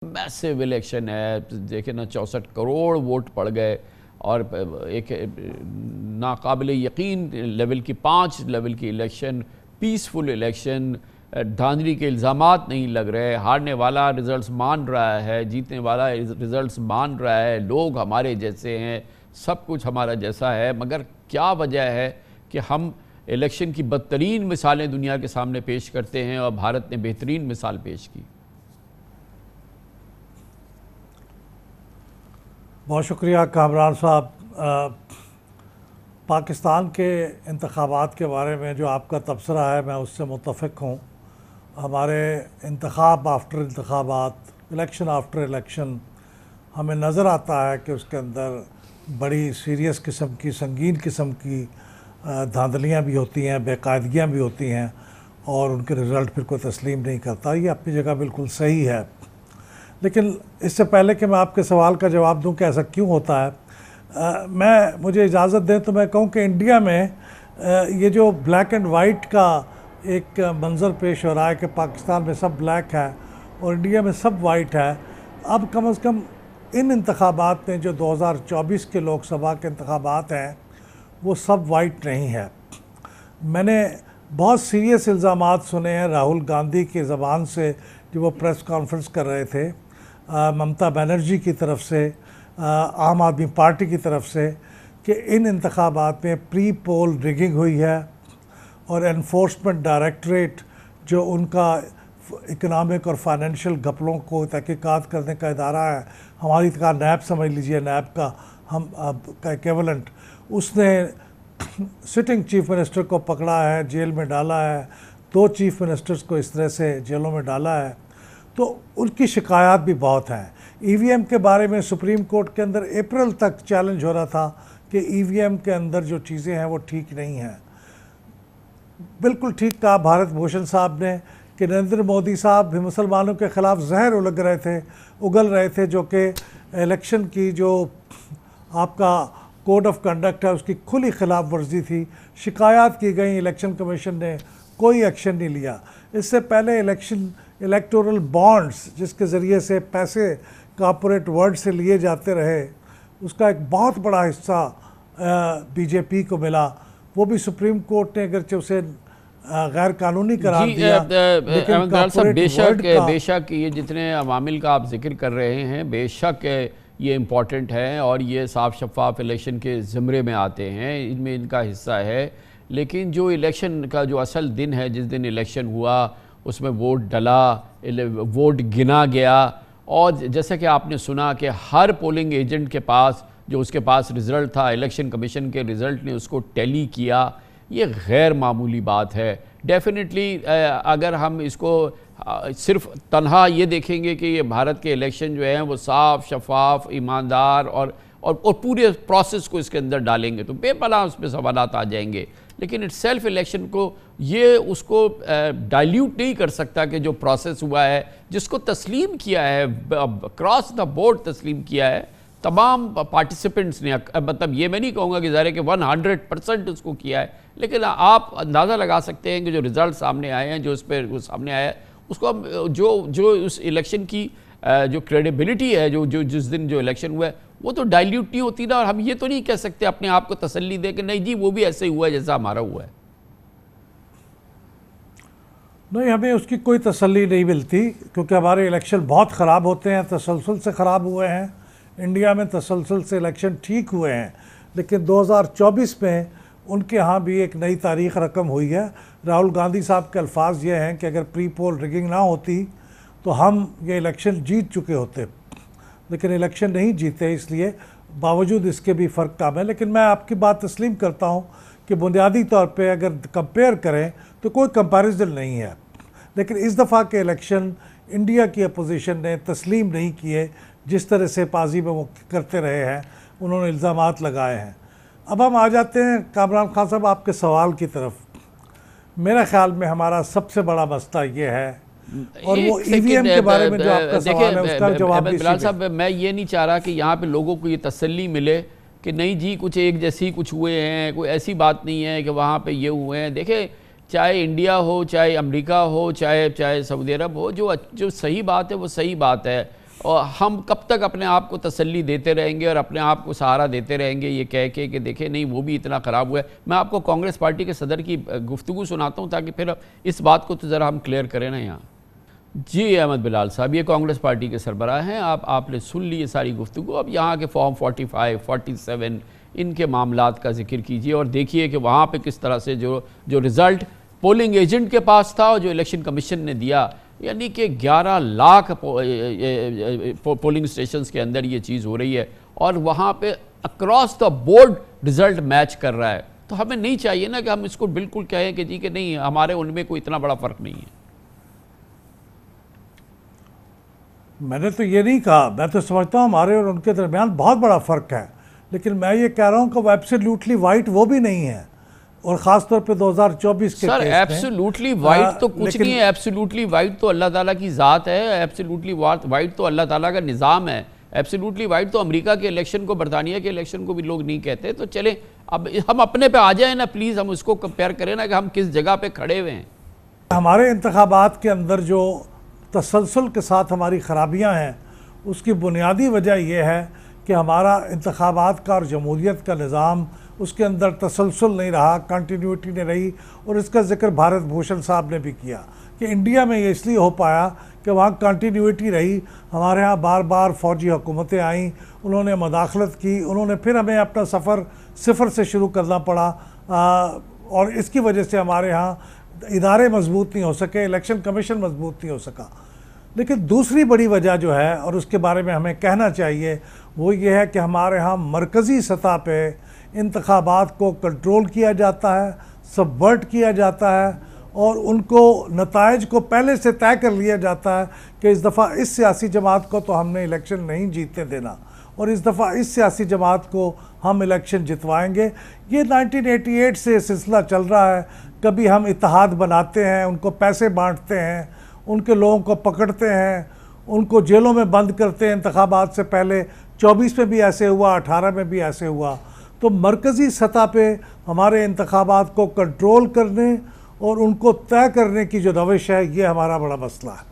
Massive election ہے، دیکھیں نا 64 کروڑ ووٹ پڑ گئے اور ایک ناقابل یقین لیول کی 5 لیول کی الیکشن، پیسفل الیکشن، دھاندلی کے الزامات نہیں لگ رہے، ہارنے والا ریزلٹس مان رہا ہے، جیتنے والا ریزلٹس مان رہا ہے، لوگ ہمارے جیسے ہیں، سب کچھ ہمارا جیسا ہے، مگر کیا وجہ ہے کہ ہم الیکشن کی بدترین مثالیں دنیا کے سامنے پیش کرتے ہیں اور بھارت نے بہترین مثال پیش کی؟ بہت شکریہ کامران صاحب۔ پاکستان کے انتخابات کے بارے میں جو آپ کا تبصرہ ہے میں اس سے متفق ہوں۔ ہمارے انتخاب آفٹر انتخابات، الیکشن آفٹر الیکشن، ہمیں نظر آتا ہے کہ اس کے اندر بڑی سیریس قسم کی، سنگین قسم کی دھاندلیاں بھی ہوتی ہیں، بے قاعدگیاں بھی ہوتی ہیں اور ان کے رزلٹ پھر کوئی تسلیم نہیں کرتا۔ یہ اپنی جگہ بالکل صحیح ہے، لیکن اس سے پہلے کہ میں آپ کے سوال کا جواب دوں کہ ایسا کیوں ہوتا ہے، مجھے اجازت دیں تو میں کہوں کہ انڈیا میں یہ جو بلیک اینڈ وائٹ کا ایک منظر پیش ہو رہا ہے کہ پاکستان میں سب بلیک ہے اور انڈیا میں سب وائٹ ہے، اب کم از کم ان انتخابات میں جو 2024 کے لوک سبھا کے انتخابات ہیں وہ سب وائٹ نہیں ہے۔ میں نے بہت سیریس الزامات سنے ہیں راہل گاندھی کی زبان سے جو وہ پریس کانفرنس کر رہے تھے، ممتا بنرجی کی طرف سے، عام آدمی پارٹی کی طرف سے، کہ ان انتخابات میں پری پول ریگنگ ہوئی ہے اور انفورسمنٹ ڈائریکٹریٹ جو ان کا اکنامک اور فائنینشیل گھپلوں کو تحقیقات کرنے کا ادارہ ہے، ہماری طرح نیب سمجھ لیجئے، نیب کا ہم کا ایکویولنٹ، اس نے سٹنگ چیف منسٹر کو پکڑا ہے، جیل میں ڈالا ہے، 2 چیف منسٹرز کو اس طرح سے جیلوں میں ڈالا ہے، تو ان کی شکایات بھی بہت ہیں۔ ای وی ایم کے بارے میں سپریم کورٹ کے اندر اپریل تک چیلنج ہو رہا تھا کہ ای وی ایم کے اندر جو چیزیں ہیں وہ ٹھیک نہیں ہیں۔ بالکل ٹھیک کہا بھارت بھوشن صاحب نے کہ نریندر مودی صاحب بھی مسلمانوں کے خلاف زہر اگل رہے تھے جو کہ الیکشن کی جو آپ کا کوڈ آف کنڈکٹ ہے اس کی کھلی خلاف ورزی تھی، شکایات کی گئیں، الیکشن کمیشن نے کوئی ایکشن نہیں لیا۔ اس سے پہلے الیکٹورل بانڈز جس کے ذریعے سے پیسے کارپوریٹ ورلڈ سے لیے جاتے رہے، اس کا ایک بہت بڑا حصہ بی جے پی کو ملا، وہ بھی سپریم کورٹ نے اگرچہ اسے غیر قانونی قرار دیا، لیکن کارپوریٹ ورلڈ کا بے شک یہ جتنے عوامل کا آپ ذکر کر رہے ہیں بے شک یہ امپورٹنٹ ہیں اور یہ صاف شفاف الیکشن کے زمرے میں آتے ہیں، ان میں ان کا حصہ ہے، لیکن جو الیکشن کا جو اصل دن ہے، جس دن الیکشن ہوا اس میں ووٹ ڈلا، ووٹ گنا گیا، اور جیسا کہ آپ نے سنا کہ ہر پولنگ ایجنٹ کے پاس جو اس کے پاس رزلٹ تھا، الیکشن کمیشن کے رزلٹ نے اس کو ٹیلی کیا، یہ غیر معمولی بات ہے۔ ڈیفینیٹلی اگر ہم اس کو صرف تنہا یہ دیکھیں گے کہ یہ بھارت کے الیکشن جو ہیں وہ صاف شفاف ایماندار اور پورے پروسیس کو اس کے اندر ڈالیں گے تو بے پناہ اس پہ سوالات آ جائیں گے، لیکن اٹ سیلف الیکشن کو یہ اس کو ڈائلیوٹ نہیں کر سکتا کہ جو پروسیس ہوا ہے، جس کو تسلیم کیا ہے، کراس دا بورڈ تسلیم کیا ہے تمام پارٹیسپنٹس نے، مطلب یہ میں نہیں کہوں گا کہ ظاہر ہے کہ 100% اس کو کیا ہے، لیکن آپ اندازہ لگا سکتے ہیں کہ جو رزلٹ سامنے آئے ہیں، جو اس پہ سامنے آیا ہے، اس کو جو اس الیکشن کی جو کریڈیبلٹی ہے، جو جس دن جو الیکشن ہوا ہے وہ تو ڈائلیوٹ نہیں ہوتی نا، اور ہم یہ تو نہیں کہہ سکتے اپنے آپ کو تسلی دے کہ نہیں جی وہ بھی ایسے ہی ہوا ہے جیسا ہمارا ہوا ہے۔ نہیں، ہمیں اس کی کوئی تسلی نہیں ملتی کیونکہ ہمارے الیکشن بہت خراب ہوتے ہیں، تسلسل سے خراب ہوئے ہیں، انڈیا میں تسلسل سے الیکشن ٹھیک ہوئے ہیں، لیکن 2024 میں ان کے ہاں بھی ایک نئی تاریخ رقم ہوئی ہے۔ راہل گاندھی صاحب کے الفاظ یہ ہیں کہ اگر پری پول ریگنگ نہ ہوتی تو ہم یہ الیکشن جیت چکے ہوتے، لیکن الیکشن نہیں جیتے، اس لیے باوجود اس کے بھی فرق کام ہے۔ لیکن میں آپ کی بات تسلیم کرتا ہوں کہ بنیادی طور پہ اگر کمپیئر کریں تو کوئی کمپیریزن نہیں ہے، لیکن اس دفعہ کے الیکشن انڈیا کی اپوزیشن نے تسلیم نہیں کیے، جس طرح سے ماضی میں وہ کرتے رہے ہیں، انہوں نے الزامات لگائے ہیں۔ اب ہم آ جاتے ہیں کامران خان صاحب آپ کے سوال کی طرف۔ میرا خیال میں ہمارا سب سے بڑا مسئلہ یہ ہے، اور وہ ای وی ایم کے بارے میں جو آپ کا سوال ہے اس کا جواب بھی بلال صاحب، میں یہ نہیں چاہ رہا کہ یہاں پہ لوگوں کو یہ تسلی ملے کہ نہیں جی کچھ ایک جیسی کچھ ہوئے ہیں، کوئی ایسی بات نہیں ہے کہ وہاں پہ یہ ہوئے ہیں۔ دیکھیں چاہے انڈیا ہو، چاہے امریکہ ہو، چاہے سعودی عرب ہو، جو صحیح بات ہے وہ صحیح بات ہے، اور ہم کب تک اپنے آپ کو تسلی دیتے رہیں گے اور اپنے آپ کو سہارا دیتے رہیں گے یہ کہہ کے کہ دیکھیں نہیں وہ بھی اتنا خراب ہوا ہے. میں آپ کو کانگریس پارٹی کے صدر کی گفتگو سناتا ہوں تاکہ پھر اس بات کو تو ذرا ہم کلیئر کریں نا یہاں. جی احمد بلال صاحب، یہ کانگریس پارٹی کے سربراہ ہیں. آپ نے سن لی یہ ساری گفتگو. اب یہاں کے فارم 45 47 ان کے معاملات کا ذکر کیجئے اور دیکھیے کہ وہاں پہ کس طرح سے جو رزلٹ پولنگ ایجنٹ کے پاس تھا اور جو الیکشن کمیشن نے دیا، یعنی کہ 11 لاکھ پولنگ سٹیشنز کے اندر یہ چیز ہو رہی ہے اور وہاں پہ across the board result match کر رہا ہے. تو ہمیں نہیں چاہیے نا کہ ہم اس کو بالکل کہیں کہ جی کہ نہیں ہمارے ان میں کوئی اتنا بڑا فرق نہیں ہے. میں نے تو یہ نہیں کہا، میں تو سمجھتا ہوں ہمارے اور ان کے درمیان بہت بڑا فرق ہے، لیکن میں یہ کہہ رہا ہوں کہ وہ ایبسلیوٹلی وائٹ وہ بھی نہیں ہے، اور خاص طور پہ 2024 کے سر ایبسلیوٹلی وائٹ تو کچھ نہیں ہے. ایبسلیوٹلی وائٹ تو اللہ تعالیٰ کی ذات ہے. ایبسلیوٹلی وائٹ تو اللہ تعالیٰ کا نظام ہے. ایبسلیوٹلی وائٹ تو امریکہ کے الیکشن کو، برطانیہ کے الیکشن کو بھی لوگ نہیں کہتے. تو چلیں اب ہم اپنے پہ آ جائیں نا پلیز، ہم اس کو کمپیئر کریں نا کہ ہم کس جگہ پہ کھڑے ہوئے ہیں. ہمارے انتخابات کے اندر جو تسلسل کے ساتھ ہماری خرابیاں ہیں، اس کی بنیادی وجہ یہ ہے کہ ہمارا انتخابات کا اور جمہوریت کا نظام، اس کے اندر تسلسل نہیں رہا، کنٹینیوٹی نہیں رہی. اور اس کا ذکر بھارت بھوشن صاحب نے بھی کیا کہ انڈیا میں یہ اس لیے ہو پایا کہ وہاں کنٹینیوٹی رہی. ہمارے ہاں بار بار فوجی حکومتیں آئیں، انہوں نے مداخلت کی، انہوں نے پھر ہمیں اپنا سفر صفر سے شروع کرنا پڑا، اور اس کی وجہ سے ہمارے ہاں ادارے مضبوط نہیں ہو سکے، الیکشن کمیشن مضبوط نہیں ہو سکا. لیکن دوسری بڑی وجہ جو ہے، اور اس کے بارے میں ہمیں کہنا چاہیے، وہ یہ ہے کہ ہمارے ہاں مرکزی سطح پہ انتخابات کو کنٹرول کیا جاتا ہے، سبورٹ کیا جاتا ہے، اور ان کو نتائج کو پہلے سے طے کر لیا جاتا ہے کہ اس دفعہ اس سیاسی جماعت کو تو ہم نے الیکشن نہیں جیتنے دینا، اور اس دفعہ اس سیاسی جماعت کو ہم الیکشن جتوائیں گے. یہ 1988 سے سلسلہ چل رہا ہے. کبھی ہم اتحاد بناتے ہیں، ان کو پیسے بانٹتے ہیں، ان کے لوگوں کو پکڑتے ہیں، ان کو جیلوں میں بند کرتے ہیں. انتخابات سے پہلے 24 میں بھی ایسے ہوا، 18 میں بھی ایسے ہوا. تو مرکزی سطح پہ ہمارے انتخابات کو کنٹرول کرنے اور ان کو طے کرنے کی جو روش ہے، یہ ہمارا بڑا مسئلہ ہے.